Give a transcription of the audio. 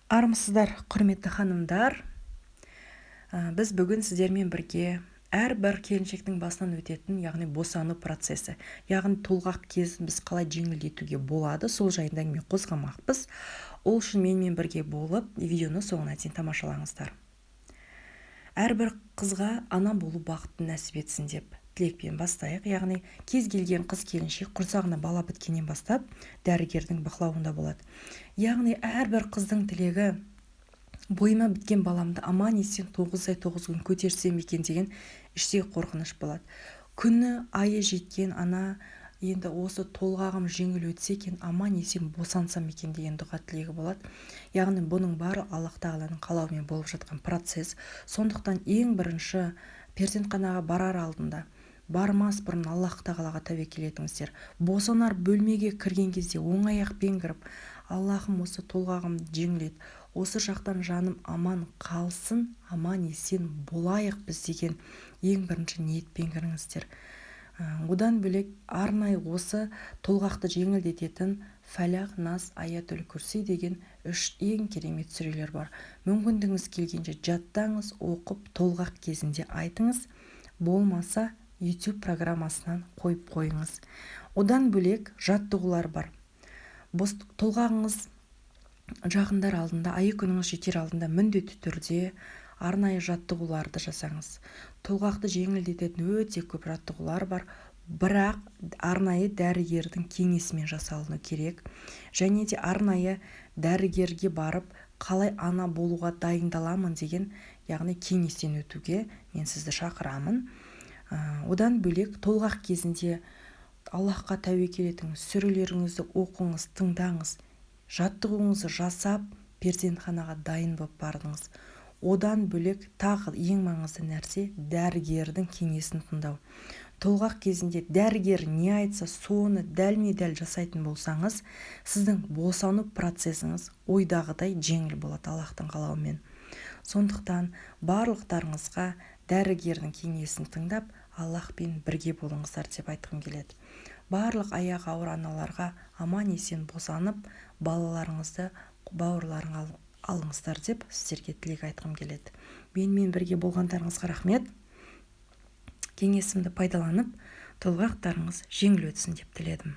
Армысыздар, құрметті ханымдар. Біз бүгін сіздермен бірге әрбір келіншектің басынан өтетін, яғни босану процесі, яғни толғақ кезін біз қалай жеңілдетуге болады, сол жайында әңгіме қозғамақпыз. Ол үшін менімен бірге болып, видеоны соңына дейін тамашалаңыздар. Әрбір қызға ана болу бақытын нәсіп етсін деп тілекпен бастайық. Яғни кез келген қыз келіншек құрсағына бала біткеннен бастап дәрігердің бақылауында болады. Яғни әрбір қыздың тілегі бойыма біткен баламды аман есен 9 ай 9 күн көтерсем екен деген іштегі қорқыныш болады. Күні айы жеткен ана енді осы толғағым жеңіл өтсе екен, аман есен босансам екен деген дұға тілегі болады. Яғни бұның бары Аллах тағаланың қалауымен болып жатқан процесс. Сондықтан ең бірінші перзентханаға барар алдында, бармас бұрын Аллах тағалаға тәуекел етіңіздер. Босанар бөлмеге кірген кезде оң аяқпен кіріп, Аллахым осы толғағым жеңіл ет, осы жақтан жаным аман қалсын, аман есен болайық біз деген ең бірінші ниетпен кіріңіздер. Одан бөлек арнайы осы толғақты жеңілдететін Фәлақ, Нас, Аятул Курси деген 3 ең керемет сүрелер бар. Мүмкіндігіңіз келгенше жаттаңыз, оқып, толғақ кезінде айтыңыз. Болмаса YouTube программасынан қойып қойыңыз. Одан бөлек жаттығулар бар. Толғағыңыз жақындар алдында, айы күніңіз жетер алдында міндетті түрде арнайы жаттығуларды жасаңыз. Толғақты жеңілдететін өте көп жаттығулар бар, бірақ арнайы дәрігердің кеңесімен жасалыну керек. Және де арнайы дәрігерге барып, қалай ана болуға дайындаламын деген, яғни кеңестен өтуге мен сізді шақырамын. Одан бөлек толғақ кезінде Аллахқа тәуекел етіңіз, сүрелеріңізді оқыңыз, тыңдаңыз, жаттығуыңызды жасап, перзентханаға дайын болып бардыңыз. Одан бөлек тағы ең маңызды нәрсе дәрігердің кеңесін тыңдау. Толғақ кезінде дәрігер не айтса, соны дәлме-дәл жасайтын болсаңыз, сіздің босану процесіңіз ойдағыдай жеңіл болады Аллахтың қалауымен. Сондықтан барлықтарыңызға дәрігердің кеңесін тыңдап, Аллахпен бірге болыңыздар деп айтқым келеді. Барлық аяғы ауыр аналарға аман есен босанып, балаларыңызды бауырларыңа алыңыздар деп сіздерге тілек айтқым келеді. Менімен бірге болғандарыңызға рахмет. Кеңесімді пайдаланып, толғақтарыңыз жеңіл өтсін деп тіледім.